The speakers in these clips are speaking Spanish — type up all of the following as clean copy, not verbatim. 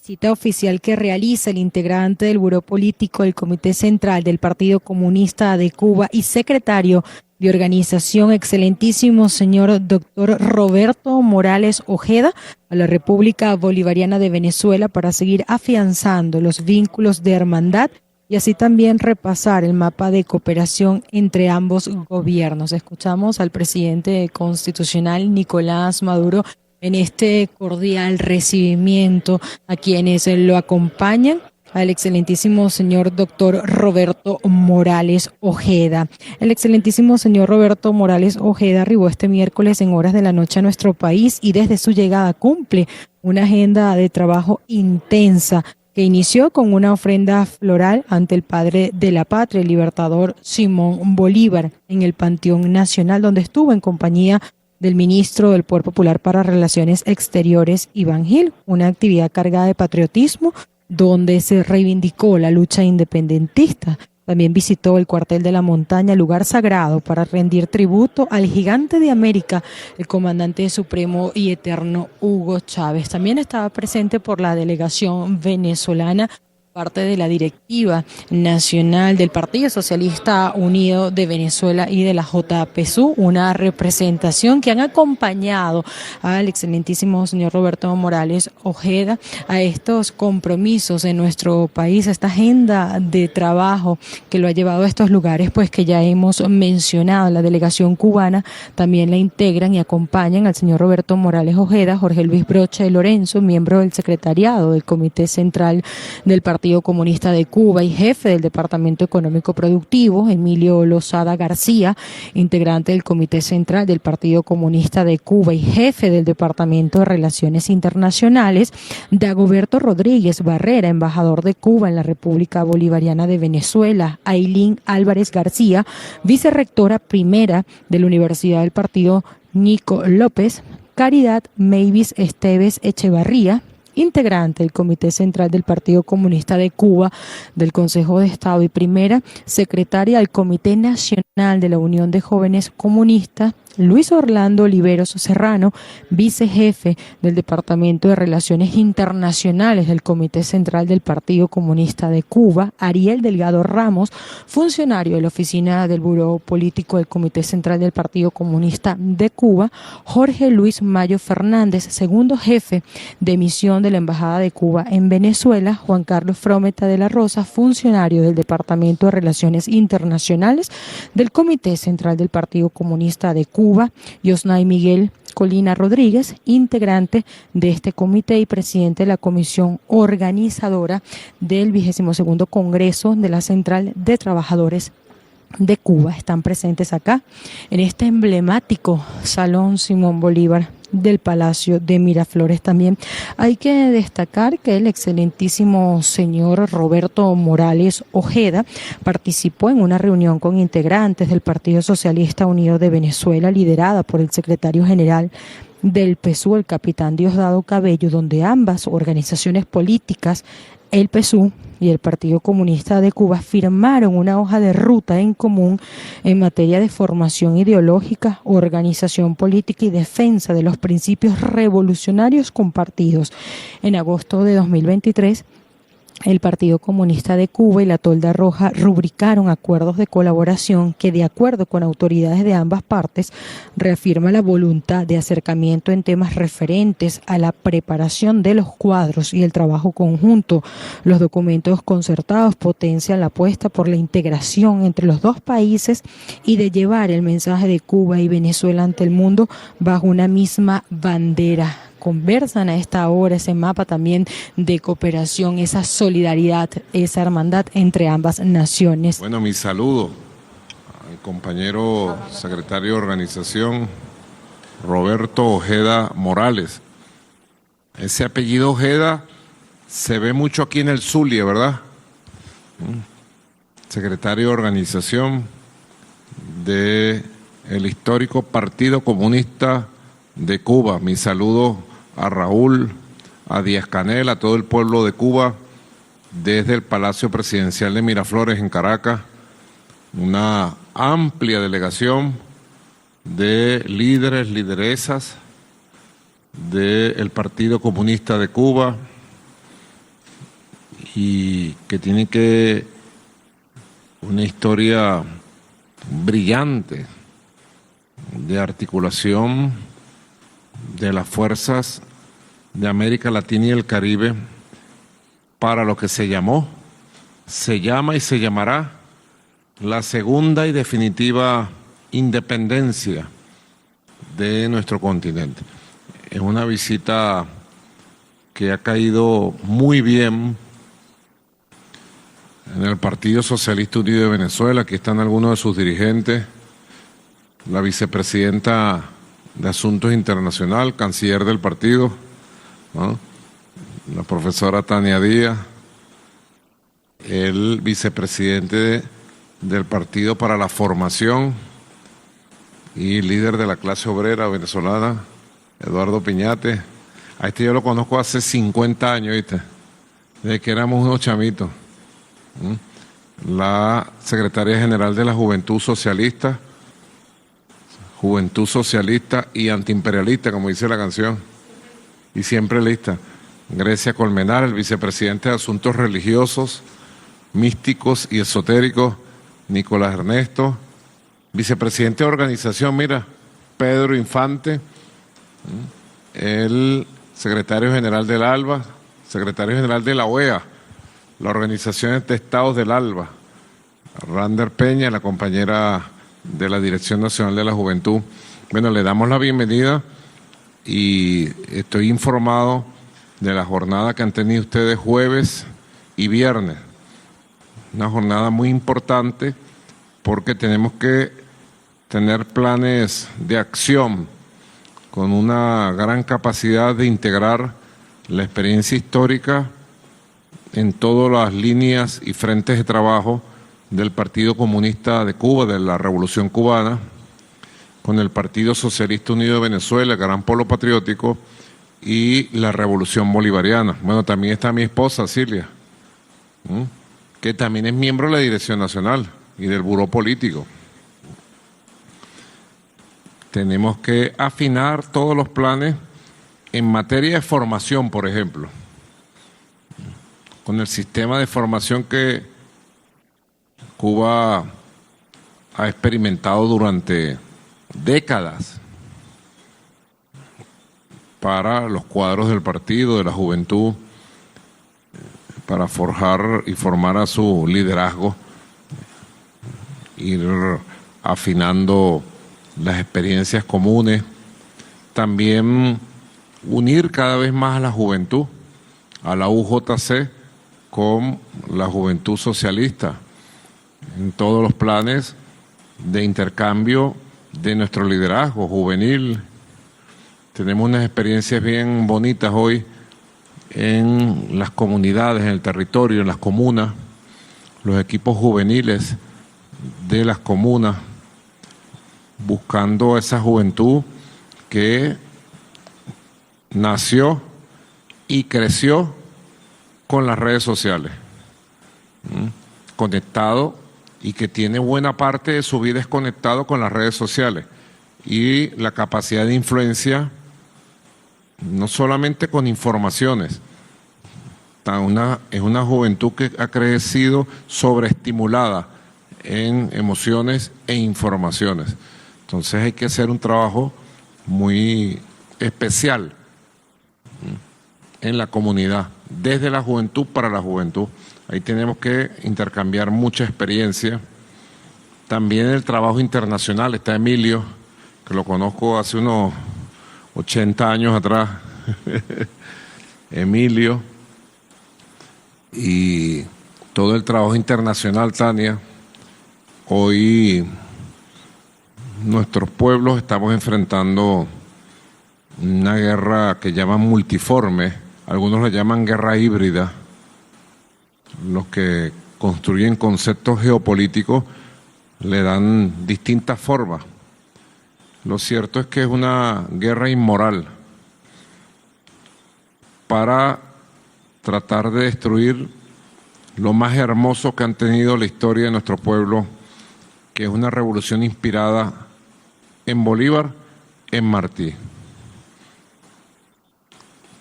Cita oficial que realiza el integrante del Buró Político del Comité Central del Partido Comunista de Cuba y secretario de organización, excelentísimo señor doctor Roberto Morales Ojeda, a la República Bolivariana de Venezuela para seguir afianzando los vínculos de hermandad y así también repasar el mapa de cooperación entre ambos gobiernos. Escuchamos al presidente constitucional Nicolás Maduro en este cordial recibimiento a quienes lo acompañan, al excelentísimo señor doctor Roberto Morales Ojeda. El excelentísimo señor Roberto Morales Ojeda arribó este miércoles en horas de la noche a nuestro país y desde su llegada cumple una agenda de trabajo intensa que inició con una ofrenda floral ante el padre de la patria, el libertador Simón Bolívar, en el Panteón Nacional, donde estuvo en compañía del ministro del Poder Popular para Relaciones Exteriores, Iván Gil, una actividad cargada de patriotismo donde se reivindicó la lucha independentista. También visitó el Cuartel de la Montaña, lugar sagrado para rendir tributo al gigante de América, el comandante supremo y eterno Hugo Chávez. También estaba presente por la delegación venezolana, parte de la directiva nacional del Partido Socialista Unido de Venezuela y de la JPSU, una representación que han acompañado al excelentísimo señor Roberto Morales Ojeda a estos compromisos en nuestro país, esta agenda de trabajo que lo ha llevado a estos lugares, pues que ya hemos mencionado. La delegación cubana también la integran y acompañan al señor Roberto Morales Ojeda, Jorge Luis Brocha de Lorenzo, miembro del secretariado del Comité Central del Partido Comunista de Cuba y jefe del Departamento Económico Productivo, Emilio Lozada García, integrante del Comité Central del Partido Comunista de Cuba y jefe del Departamento de Relaciones Internacionales, Dagoberto Rodríguez Barrera, embajador de Cuba en la República Bolivariana de Venezuela, Ailín Álvarez García, vicerrectora primera de la Universidad del Partido Nico López, Caridad Mavis Esteves Echevarría, integrante del Comité Central del Partido Comunista de Cuba, del Consejo de Estado y primera secretaria del Comité Nacional de la Unión de Jóvenes Comunistas, Luis Orlando Oliveros Serrano, vicejefe del Departamento de Relaciones Internacionales del Comité Central del Partido Comunista de Cuba, Ariel Delgado Ramos, funcionario de la Oficina del Buró Político del Comité Central del Partido Comunista de Cuba, Jorge Luis Mayo Fernández, segundo jefe de misión de la Embajada de Cuba en Venezuela, Juan Carlos Frometa de la Rosa, funcionario del Departamento de Relaciones Internacionales del Comité Central del Partido Comunista de Cuba, Yosnay Miguel Colina Rodríguez, integrante de este comité y presidente de la comisión organizadora del 22º Congreso de la Central de Trabajadores de Cuba. Están presentes acá en este emblemático Salón Simón Bolívar del Palacio de Miraflores. También hay que destacar que el excelentísimo señor Roberto Morales Ojeda participó en una reunión con integrantes del Partido Socialista Unido de Venezuela, liderada por el secretario general del PSU, el capitán Diosdado Cabello, donde ambas organizaciones políticas, el PSU y el Partido Comunista de Cuba, firmaron una hoja de ruta en común en materia de formación ideológica, organización política y defensa de los principios revolucionarios compartidos. En agosto de 2023, el Partido Comunista de Cuba y la Tolda Roja rubricaron acuerdos de colaboración que, de acuerdo con autoridades de ambas partes, reafirma la voluntad de acercamiento en temas referentes a la preparación de los cuadros y el trabajo conjunto. Los documentos concertados potencian la apuesta por la integración entre los dos países y de llevar el mensaje de Cuba y Venezuela ante el mundo bajo una misma bandera. Conversan a esta hora ese mapa también de cooperación, esa solidaridad, esa hermandad entre ambas naciones. Bueno, mi saludo al compañero secretario de organización, Roberto Ojeda Morales. Ese apellido Ojeda se ve mucho aquí en el Zulia, ¿verdad? Secretario de organización del histórico Partido Comunista de Cuba. Mi saludo a Raúl, a Díaz Canel, a todo el pueblo de Cuba, desde el Palacio Presidencial de Miraflores en Caracas, una amplia delegación de líderes, lideresas del Partido Comunista de Cuba, y que tiene una historia brillante de articulación de las fuerzas de América Latina y el Caribe para lo que se llamó, se llama y se llamará la segunda y definitiva independencia de nuestro continente. Es una visita que ha caído muy bien en el Partido Socialista Unido de Venezuela. Aquí están algunos de sus dirigentes, la vicepresidenta de Asuntos Internacionales, canciller del partido, ¿no?, la profesora Tania Díaz, el vicepresidente del Partido para la Formación y líder de la clase obrera venezolana, Eduardo Piñate. A este yo lo conozco hace 50 años, ¿viste? Desde que éramos unos chamitos. La secretaria general de la Juventud Socialista y antiimperialista, como dice la canción, y siempre lista. Grecia Colmenar, el vicepresidente de Asuntos Religiosos, Místicos y Esotéricos, Nicolás Ernesto, vicepresidente de organización, mira, Pedro Infante, el secretario general del ALBA, secretario general de la OEA, la Organización de Estados del ALBA, Rander Peña, la compañera de la Dirección Nacional de la Juventud. Bueno, le damos la bienvenida y estoy informado de la jornada que han tenido ustedes jueves y viernes. Una jornada muy importante porque tenemos que tener planes de acción con una gran capacidad de integrar la experiencia histórica en todas las líneas y frentes de trabajo del Partido Comunista de Cuba, de la Revolución Cubana, con el Partido Socialista Unido de Venezuela, el Gran Polo Patriótico, y la Revolución Bolivariana. Bueno, también está mi esposa, Cilia, que también es miembro de la Dirección Nacional y del Buró Político. Tenemos que afinar todos los planes en materia de formación, por ejemplo, con el sistema de formación que Cuba ha experimentado durante décadas para los cuadros del partido, de la juventud, para forjar y formar a su liderazgo, ir afinando las experiencias comunes, también unir cada vez más a la juventud, a la UJC con la juventud socialista, en todos los planes de intercambio de nuestro liderazgo juvenil. Tenemos unas experiencias bien bonitas hoy en las comunidades, en el territorio, en las comunas, los equipos juveniles de las comunas, buscando esa juventud que nació y creció con las redes sociales, conectado, y que tiene buena parte de su vida es conectado con las redes sociales y la capacidad de influencia, no solamente con informaciones. Es una juventud que ha crecido sobreestimulada en emociones e informaciones. Entonces hay que hacer un trabajo muy especial en la comunidad, desde la juventud para la juventud. Ahí tenemos que intercambiar mucha experiencia. También el trabajo internacional. Está Emilio, que lo conozco hace unos 80 años atrás. Emilio. Y todo el trabajo internacional, Tania. Hoy nuestros pueblos estamos enfrentando una guerra que llaman multiforme, algunos la llaman guerra híbrida. Los que construyen conceptos geopolíticos le dan distintas formas. Lo cierto es que es una guerra inmoral para tratar de destruir lo más hermoso que han tenido la historia de nuestro pueblo, que es una revolución inspirada en Bolívar, en Martí,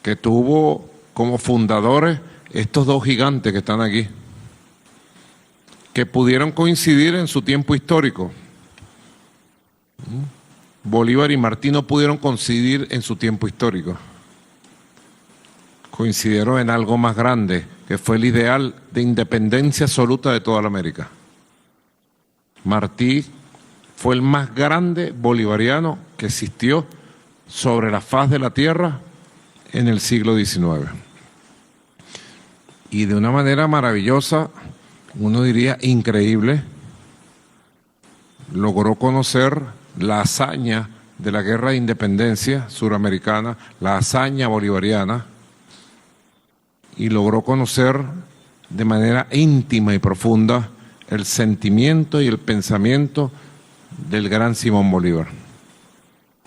que tuvo como fundadores estos dos gigantes que están aquí, que pudieron coincidir en su tiempo histórico. Bolívar y Martí no pudieron coincidir en su tiempo histórico. Coincidieron en algo más grande, que fue el ideal de independencia absoluta de toda la América. Martí fue el más grande bolivariano que existió sobre la faz de la tierra en el siglo XIX. Y de una manera maravillosa, uno diría increíble, logró conocer la hazaña de la guerra de independencia suramericana, la hazaña bolivariana, y logró conocer de manera íntima y profunda el sentimiento y el pensamiento del gran Simón Bolívar.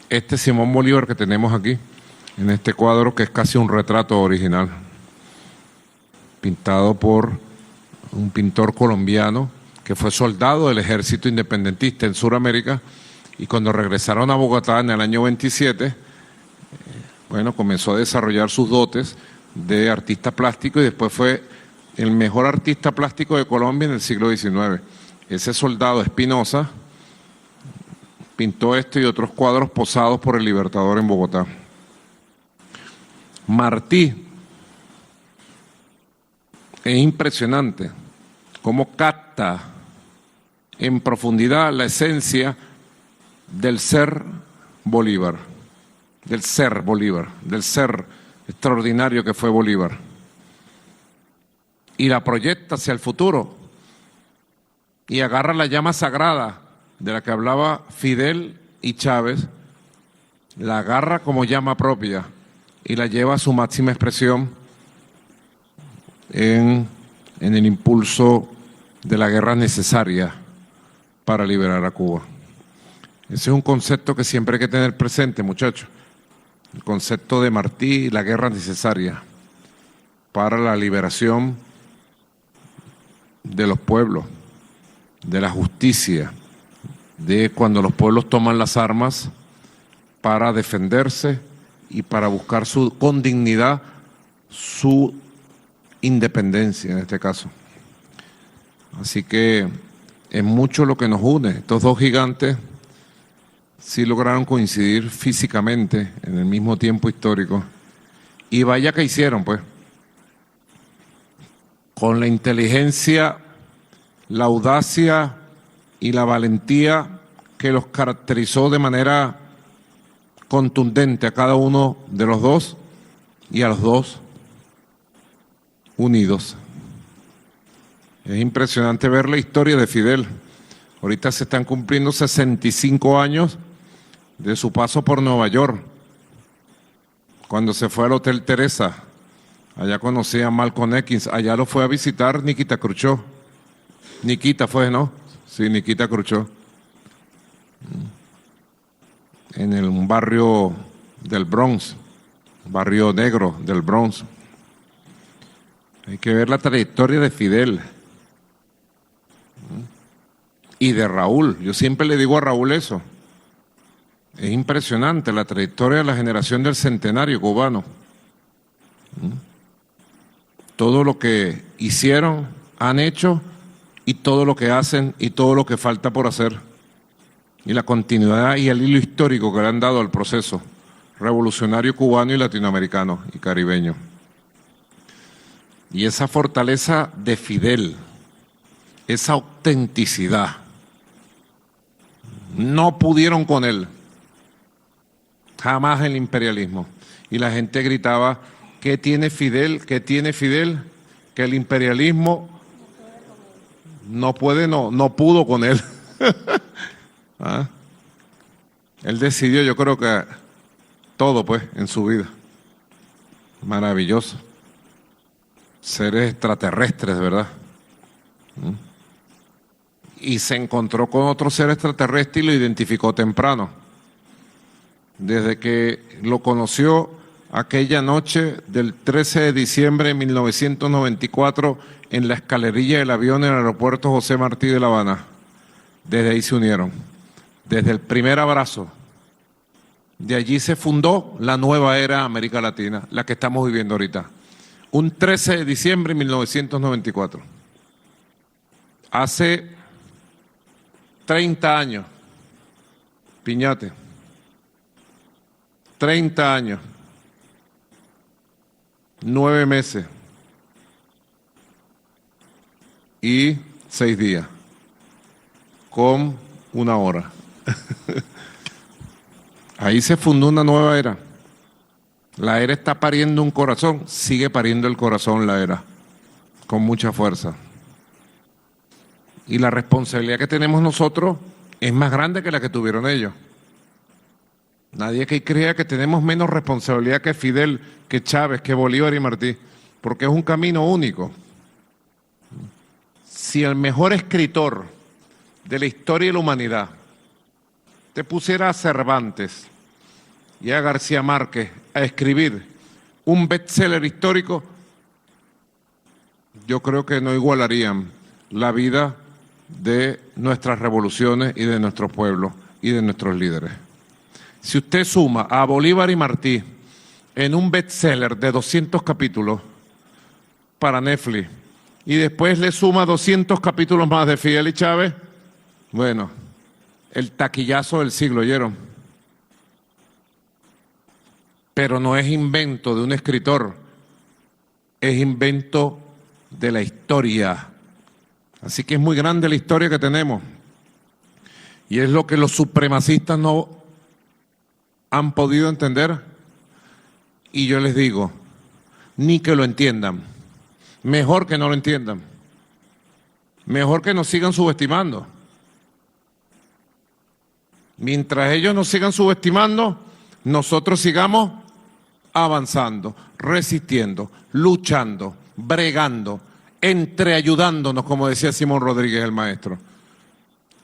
Este Simón Bolívar que tenemos aquí, en este cuadro, que es casi un retrato original, pintado por un pintor colombiano que fue soldado del ejército independentista en Sudamérica, y cuando regresaron a Bogotá en el año 27, bueno, comenzó a desarrollar sus dotes de artista plástico y después fue el mejor artista plástico de Colombia en el siglo XIX. Ese soldado Espinosa pintó este y otros cuadros posados por el Libertador en Bogotá. Martí, es impresionante cómo capta en profundidad la esencia del ser Bolívar, del ser extraordinario que fue Bolívar, y la proyecta hacia el futuro y agarra la llama sagrada de la que hablaba Fidel y Chávez, la agarra como llama propia y la lleva a su máxima expresión en el impulso de la guerra necesaria para liberar a Cuba. Ese es un concepto que siempre hay que tener presente, muchachos. El concepto de Martí, la guerra necesaria para la liberación de los pueblos, de la justicia, de cuando los pueblos toman las armas para defenderse y para buscar con dignidad su independencia en este caso. Así que es mucho lo que nos une. Estos dos gigantes sí lograron coincidir físicamente en el mismo tiempo histórico. Y vaya que hicieron, pues. Con la inteligencia, la audacia y la valentía que los caracterizó de manera contundente a cada uno de los dos y a los dos unidos. Es impresionante ver la historia de Fidel. Ahorita se están cumpliendo 65 años de su paso por Nueva York, cuando se fue al Hotel Teresa. Allá conocía a Malcolm X, allá lo fue a visitar Nikita Khrushchev. Nikita fue, ¿no? Sí, Nikita Khrushchev. En un barrio del Bronx, barrio negro del Bronx. Hay que ver la trayectoria de Fidel y de Raúl. Yo siempre le digo a Raúl eso. Es impresionante la trayectoria de la generación del centenario cubano. Todo lo que hicieron, han hecho, y todo lo que hacen y todo lo que falta por hacer. Y la continuidad y el hilo histórico que le han dado al proceso revolucionario cubano y latinoamericano y caribeño. Y esa fortaleza de Fidel, esa autenticidad, no pudieron con él. Jamás el imperialismo. Y la gente gritaba, ¿qué tiene Fidel? ¿Qué tiene Fidel? Que el imperialismo no pudo con él. ¿Ah? Él decidió, yo creo que todo, pues, en su vida. Maravilloso. Seres extraterrestres, ¿verdad? Y se encontró con otro ser extraterrestre y lo identificó temprano. Desde que lo conoció aquella noche del 13 de diciembre de 1994 en la escalerilla del avión en el aeropuerto José Martí de La Habana. Desde ahí se unieron. Desde el primer abrazo. De allí se fundó la nueva era América Latina, la que estamos viviendo ahorita. un 13 de diciembre de 1994. Hace 30 años, Piñate, 30 años, 9 meses y 6 días, con 1 hora. Ahí se fundó una nueva era. La era está pariendo un corazón, sigue pariendo el corazón la era, con mucha fuerza. Y la responsabilidad que tenemos nosotros es más grande que la que tuvieron ellos. Nadie que crea que tenemos menos responsabilidad que Fidel, que Chávez, que Bolívar y Martí, porque es un camino único. Si el mejor escritor de la historia de la humanidad te pusiera a Cervantes y a García Márquez a escribir un bestseller histórico, yo creo que no igualarían la vida de nuestras revoluciones y de nuestros pueblos y de nuestros líderes. Si usted suma a Bolívar y Martí en un bestseller de 200 capítulos para Netflix y después le suma 200 capítulos más de Fidel y Chávez, bueno, el taquillazo del siglo, ¿oyeron? Pero no es invento de un escritor, es invento de la historia. Así que es muy grande la historia que tenemos. Y es lo que los supremacistas no han podido entender. Y yo les digo, ni que lo entiendan. Mejor que no lo entiendan. Mejor que nos sigan subestimando. Mientras ellos nos sigan subestimando, nosotros sigamos avanzando, resistiendo, luchando, bregando, entreayudándonos, como decía Simón Rodríguez, el maestro.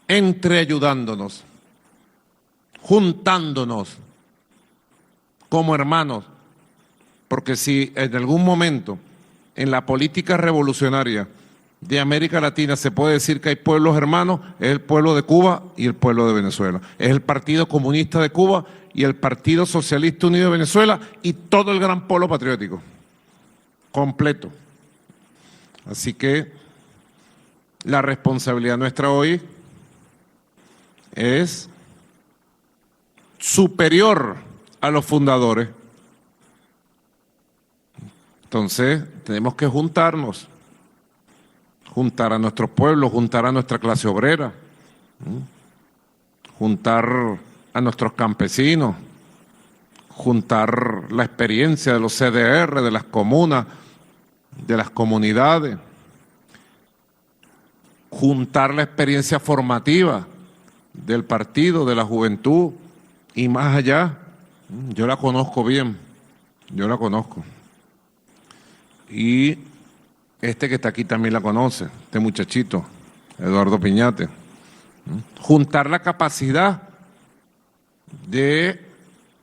Entreayudándonos, juntándonos como hermanos. Porque si en algún momento en la política revolucionaria de América Latina se puede decir que hay pueblos hermanos, es el pueblo de Cuba y el pueblo de Venezuela. Es el Partido Comunista de Cuba y el Partido Socialista Unido de Venezuela y todo el gran polo patriótico, completo. Así que la responsabilidad nuestra hoy es superior a los fundadores. Entonces tenemos que juntarnos, juntar a nuestros pueblos, juntar a nuestra clase obrera, juntar a nuestros campesinos, juntar la experiencia de los CDR, de las comunas, de las comunidades, juntar la experiencia formativa del partido, de la juventud y más allá. Yo la conozco bien, yo la conozco. Y este que está aquí también la conoce, este muchachito, Eduardo Piñate. Juntar la capacidad de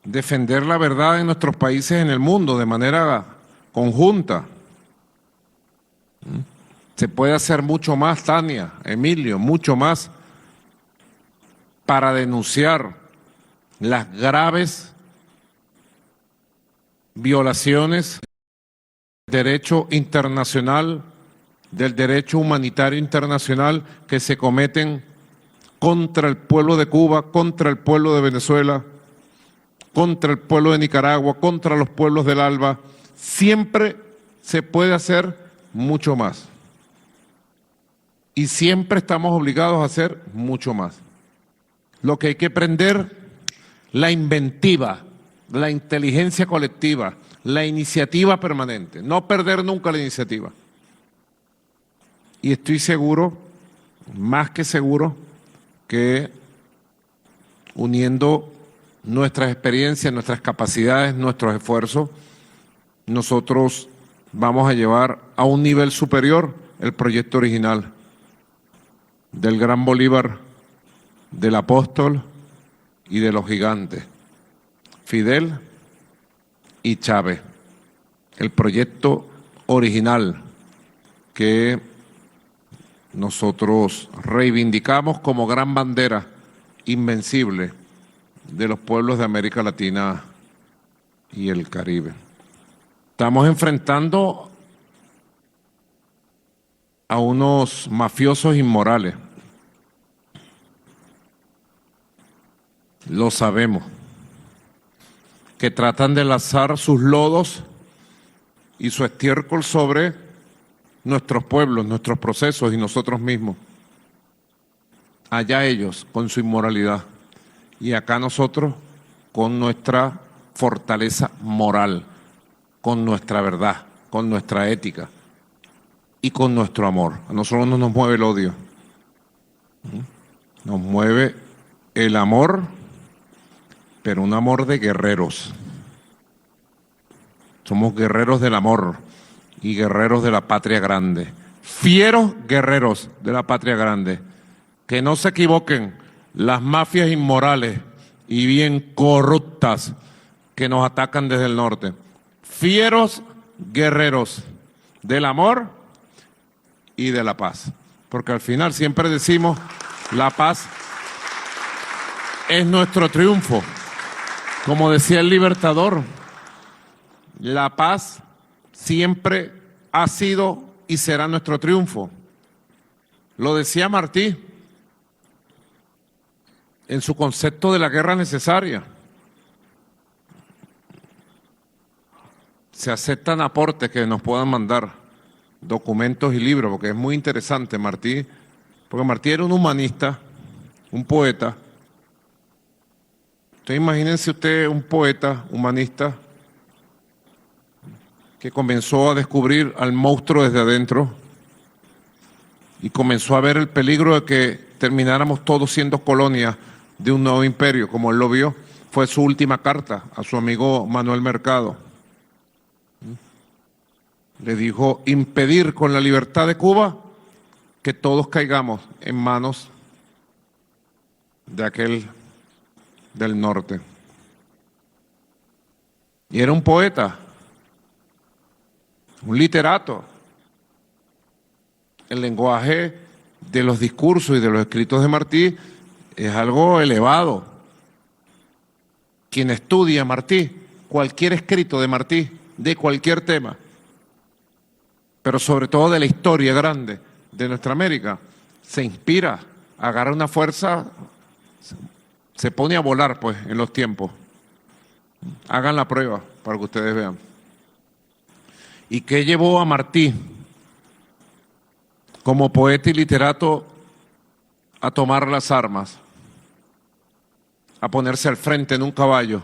defender la verdad en nuestros países, en el mundo, de manera conjunta. Se puede hacer mucho más, Tania, Emilio, mucho más para denunciar las graves violaciones del derecho internacional, del derecho humanitario internacional que se cometen contra el pueblo de Cuba, contra el pueblo de Venezuela, contra el pueblo de Nicaragua, contra los pueblos del ALBA. Siempre se puede hacer mucho más. Y siempre estamos obligados a hacer mucho más. Lo que hay que aprender, la inventiva, la inteligencia colectiva, la iniciativa permanente. No perder nunca la iniciativa. Y estoy seguro, más que seguro, que uniendo nuestras experiencias, nuestras capacidades, nuestros esfuerzos, nosotros vamos a llevar a un nivel superior el proyecto original del gran Bolívar, del apóstol y de los gigantes, Fidel y Chávez. El proyecto original que nosotros reivindicamos como gran bandera invencible de los pueblos de América Latina y el Caribe. Estamos enfrentando a unos mafiosos inmorales. Lo sabemos, que tratan de lanzar sus lodos y su estiércol sobre nuestros pueblos, nuestros procesos y nosotros mismos. Allá ellos con su inmoralidad y acá nosotros con nuestra fortaleza moral, con nuestra verdad, con nuestra ética y con nuestro amor. A nosotros no nos mueve el odio, nos mueve el amor, pero un amor de guerreros. Somos guerreros del amor y guerreros de la patria grande. Fieros guerreros de la patria grande. Que no se equivoquen las mafias inmorales y bien corruptas que nos atacan desde el norte. Fieros guerreros del amor y de la paz. Porque al final siempre decimos, la paz es nuestro triunfo. Como decía el Libertador, la paz siempre ha sido y será nuestro triunfo. Lo decía Martí en su concepto de la guerra necesaria. Se aceptan aportes que nos puedan mandar, documentos y libros, porque es muy interesante Martí, porque Martí era un humanista, un poeta. Entonces imagínense usted un poeta, humanista, que comenzó a descubrir al monstruo desde adentro y comenzó a ver el peligro de que termináramos todos siendo colonias de un nuevo imperio, como él lo vio. Fue su última carta a su amigo Manuel Mercado. Le dijo, impedir con la libertad de Cuba que todos caigamos en manos de aquel del norte. Y era un poeta, un literato. El lenguaje de los discursos y de los escritos de Martí es algo elevado. Quien estudia Martí, cualquier escrito de Martí, de cualquier tema, pero sobre todo de la historia grande de nuestra América, se inspira, agarra una fuerza, se pone a volar pues en los tiempos. Hagan la prueba para que ustedes vean. ¿Y qué llevó a Martí como poeta y literato a tomar las armas, a ponerse al frente en un caballo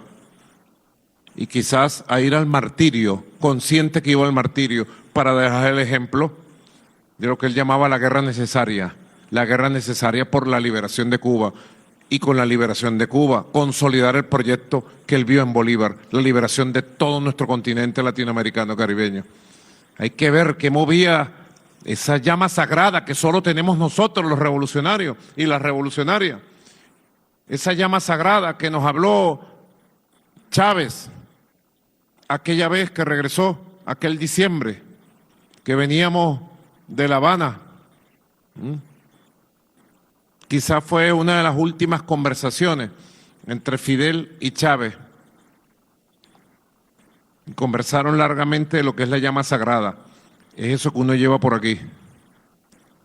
y quizás a ir al martirio, consciente que iba al martirio, para dejar el ejemplo de lo que él llamaba la guerra necesaria por la liberación de Cuba? Y con la liberación de Cuba, consolidar el proyecto que él vio en Bolívar, la liberación de todo nuestro continente latinoamericano caribeño. Hay que ver qué movía esa llama sagrada que solo tenemos nosotros los revolucionarios y las revolucionarias. Esa llama sagrada que nos habló Chávez aquella vez que regresó, aquel diciembre, que veníamos de La Habana. Quizás fue una de las últimas conversaciones entre Fidel y Chávez. Conversaron largamente de lo que es la llama sagrada. Es eso que uno lleva por aquí,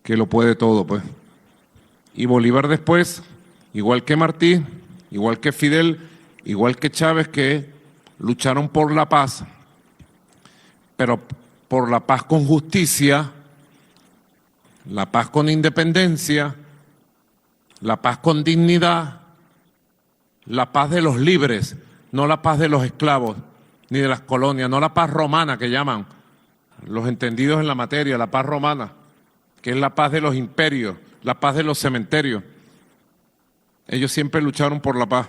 que lo puede todo, pues. Y Bolívar después, igual que Martí, igual que Fidel, igual que Chávez, que lucharon por la paz, pero por la paz con justicia, la paz con independencia, la paz con dignidad, la paz de los libres, no la paz de los esclavos, ni de las colonias, no la paz romana que llaman los entendidos en la materia, la paz romana, que es la paz de los imperios, la paz de los cementerios. Ellos siempre lucharon por la paz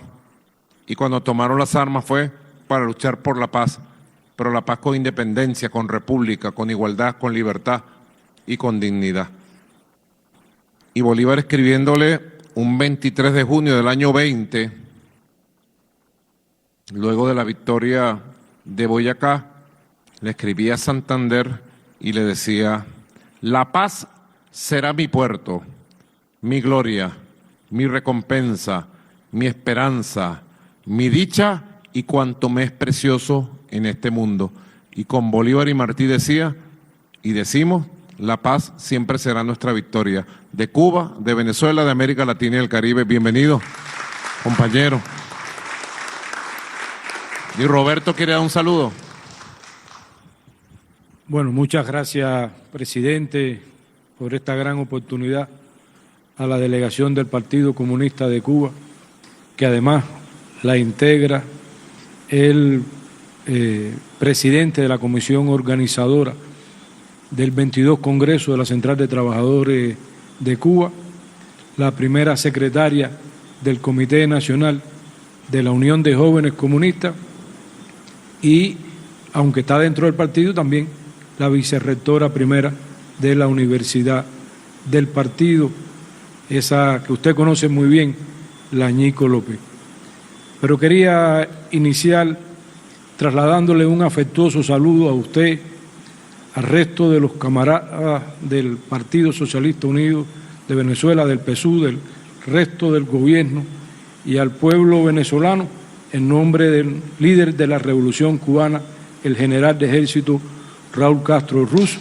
y cuando tomaron las armas fue para luchar por la paz, pero la paz con independencia, con república, con igualdad, con libertad y con dignidad. Y Bolívar, escribiéndole un 23 de junio del año 20, luego de la victoria de Boyacá, le escribía a Santander y le decía: la paz será mi puerto, mi gloria, mi recompensa, mi esperanza, mi dicha y cuanto me es precioso en este mundo. Y con Bolívar y Martí decía y decimos la paz siempre será nuestra victoria. De Cuba, de Venezuela, de América Latina y el Caribe. Bienvenido, compañero. Y Roberto quiere dar un saludo. Bueno, muchas gracias, presidente, por esta gran oportunidad, a la delegación del Partido Comunista de Cuba, que además la integra el presidente de la comisión organizadora del 22 Congreso de la Central de Trabajadores de Cuba, la primera secretaria del Comité Nacional de la Unión de Jóvenes Comunistas y, aunque está dentro del partido, también la vicerrectora primera de la Universidad del Partido, esa que usted conoce muy bien, la Ñico López. Pero quería iniciar trasladándole un afectuoso saludo a usted, al resto de los camaradas del Partido Socialista Unido de Venezuela, del PSUV, del resto del gobierno y al pueblo venezolano, en nombre del líder de la Revolución Cubana, el general de ejército Raúl Castro Ruz,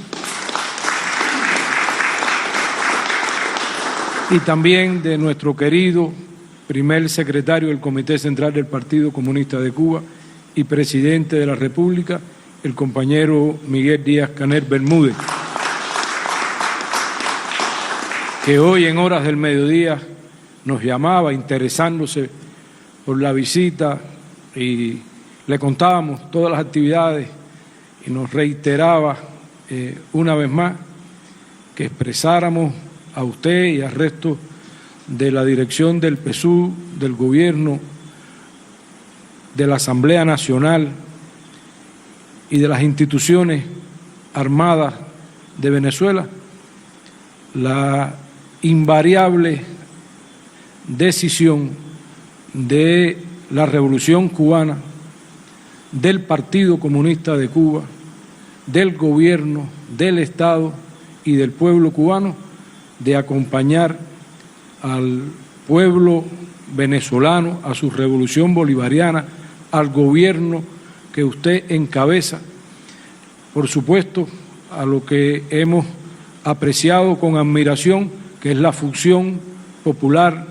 y también de nuestro querido primer secretario del Comité Central del Partido Comunista de Cuba y presidente de la República, el compañero Miguel Díaz-Canel Bermúdez, que hoy en horas del mediodía nos llamaba interesándose por la visita y le contábamos todas las actividades y nos reiteraba una vez más que expresáramos a usted y al resto de la dirección del PSUV, del gobierno, de la Asamblea Nacional y de las instituciones armadas de Venezuela, la invariable decisión de la Revolución Cubana, del Partido Comunista de Cuba, del gobierno, del Estado y del pueblo cubano de acompañar al pueblo venezolano, a su revolución bolivariana, al gobierno que usted encabeza, por supuesto, a lo que hemos apreciado con admiración, que es la función popular,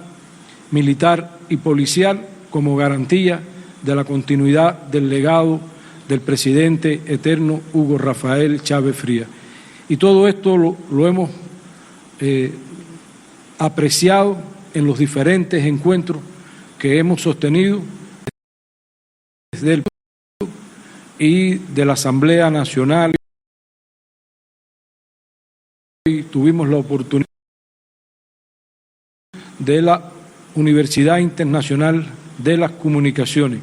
militar y policial como garantía de la continuidad del legado del presidente eterno Hugo Rafael Chávez Frías. Y todo esto lo hemos apreciado en los diferentes encuentros que hemos sostenido desde el y de la Asamblea Nacional. Y tuvimos la oportunidad de la Universidad Internacional de las Comunicaciones.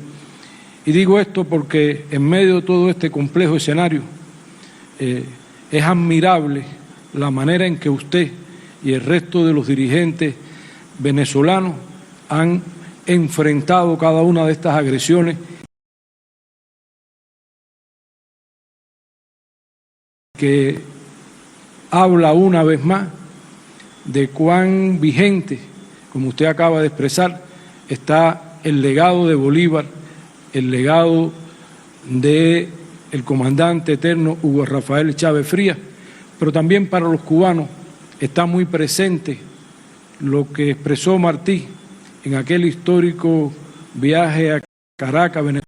Y digo esto porque en medio de todo este complejo escenario es admirable la manera en que usted y el resto de los dirigentes venezolanos han enfrentado cada una de estas agresiones que habla una vez más de cuán vigente, como usted acaba de expresar, está el legado de Bolívar, el legado del comandante eterno Hugo Rafael Chávez Frías, pero también para los cubanos está muy presente lo que expresó Martí en aquel histórico viaje a Caracas, Venezuela.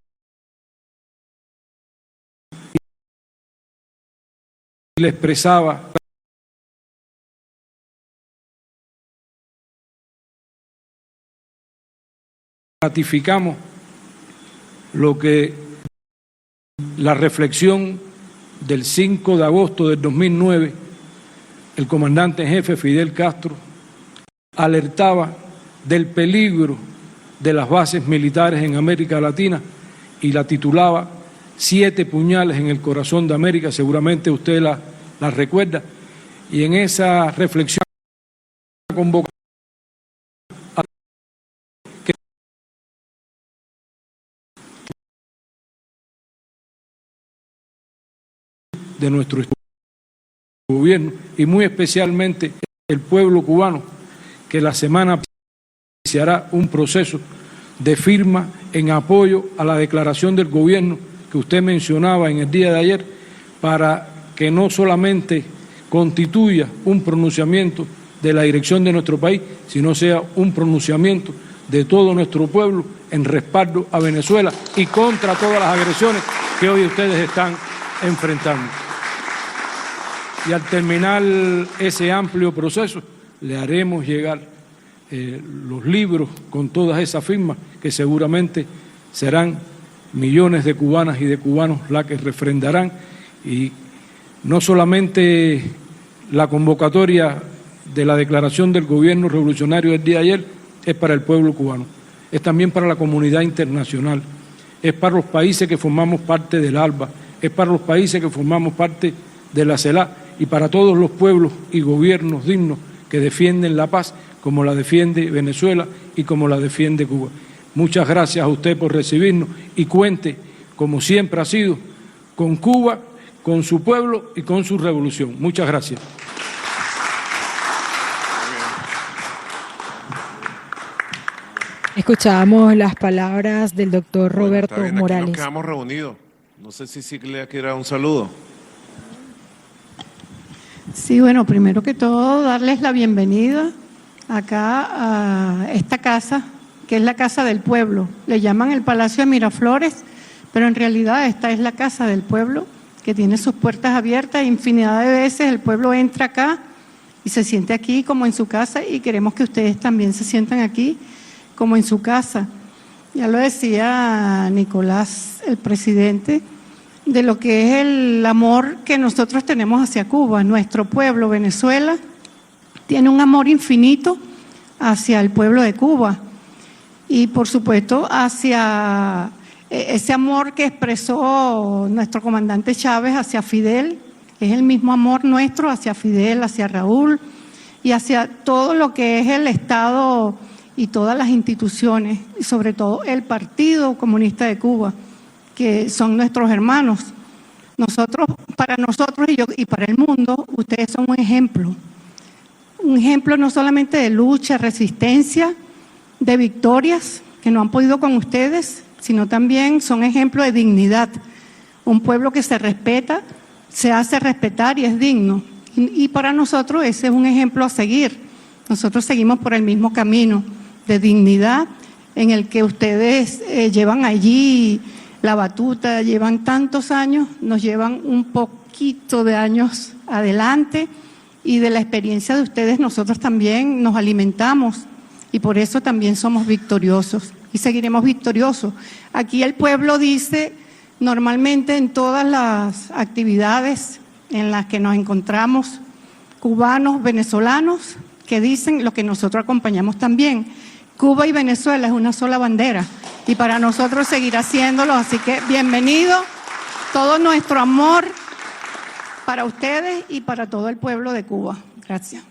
Y le expresaba ratificamos lo que la reflexión del 5 de agosto del 2009, el comandante en jefe Fidel Castro alertaba del peligro de las bases militares en América Latina y la titulaba 7 puñales en el corazón de América, seguramente usted la recuerda, y en esa reflexión convocó de nuestro gobierno y muy especialmente el pueblo cubano, que la semana iniciará un proceso de firma en apoyo a la declaración del gobierno que usted mencionaba en el día de ayer, para que no solamente constituya un pronunciamiento de la dirección de nuestro país, sino sea un pronunciamiento de todo nuestro pueblo en respaldo a Venezuela y contra todas las agresiones que hoy ustedes están enfrentando. Y al terminar ese amplio proceso, le haremos llegar los libros con todas esas firmas, que seguramente serán millones de cubanas y de cubanos las que refrendarán, y no solamente la convocatoria de la declaración del gobierno revolucionario del día de ayer es para el pueblo cubano, es también para la comunidad internacional, es para los países que formamos parte del ALBA, es para los países que formamos parte de la CELAC y para todos los pueblos y gobiernos dignos que defienden la paz como la defiende Venezuela y como la defiende Cuba. Muchas gracias a usted por recibirnos y cuente, como siempre ha sido, con Cuba, con su pueblo y con su revolución. Muchas gracias. Escuchábamos las palabras del doctor Roberto Morales. Aquí nos quedamos reunidos. No sé si Siglia quiere dar un saludo. Sí, bueno, primero que todo, darles la bienvenida acá a esta casa, que es la Casa del Pueblo. Le llaman el Palacio de Miraflores, pero en realidad esta es la Casa del Pueblo, que tiene sus puertas abiertas. Infinidad de veces el pueblo entra acá y se siente aquí como en su casa, y queremos que ustedes también se sientan aquí como en su casa. Ya lo decía Nicolás, el presidente, de lo que es el amor que nosotros tenemos hacia Cuba. Nuestro pueblo, Venezuela, tiene un amor infinito hacia el pueblo de Cuba y, por supuesto, hacia ese amor que expresó nuestro comandante Chávez hacia Fidel. Es el mismo amor nuestro hacia Fidel, hacia Raúl y hacia todo lo que es el Estado y todas las instituciones, y sobre todo el Partido Comunista de Cuba, que son nuestros hermanos. Para nosotros y para el mundo, ustedes son un ejemplo no solamente de lucha, resistencia, de victorias que no han podido con ustedes, sino también son ejemplo de dignidad. Un pueblo que se respeta, se hace respetar y es digno. Y para nosotros ese es un ejemplo a seguir. Nosotros seguimos por el mismo camino de dignidad en el que ustedes llevan allí la batuta, llevan tantos años, nos llevan un poquito de años adelante, y de la experiencia de ustedes nosotros también nos alimentamos, y por eso también somos victoriosos y seguiremos victoriosos. Aquí el pueblo dice normalmente en todas las actividades en las que nos encontramos, cubanos, venezolanos, que dicen lo que nosotros acompañamos también: Cuba y Venezuela es una sola bandera, y para nosotros seguirá haciéndolo. Así que bienvenido, todo nuestro amor para ustedes y para todo el pueblo de Cuba. Gracias.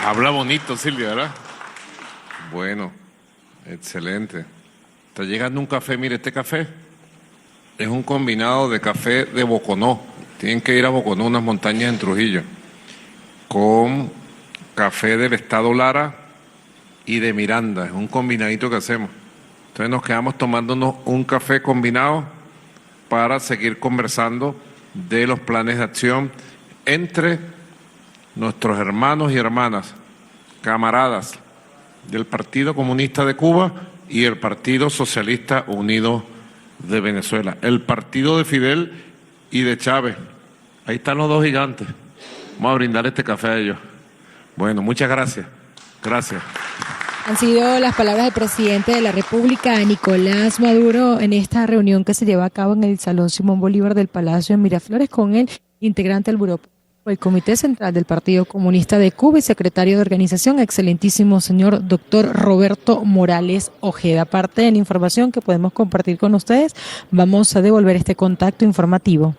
Habla bonito, Silvia, ¿verdad? Bueno, excelente. Está llegando un café. Mire, este café es un combinado de café de Boconó. Tienen que ir a Boconó, unas montañas en Trujillo, con café del estado Lara y de Miranda. Es un combinadito que hacemos. Entonces nos quedamos tomándonos un café combinado para seguir conversando de los planes de acción entre nuestros hermanos y hermanas, camaradas del Partido Comunista de Cuba y el Partido Socialista Unido de Venezuela, el partido de Fidel y de Chávez. Ahí están los dos gigantes. Vamos a brindar este café a ellos. Bueno, muchas gracias. Gracias. Han sido las palabras del presidente de la República, Nicolás Maduro, en esta reunión que se lleva a cabo en el Salón Simón Bolívar del Palacio de Miraflores con el integrante del Buró el Comité Central del Partido Comunista de Cuba y secretario de organización, excelentísimo señor doctor Roberto Morales Ojeda. Parte de la información que podemos compartir con ustedes, vamos a devolver este contacto informativo.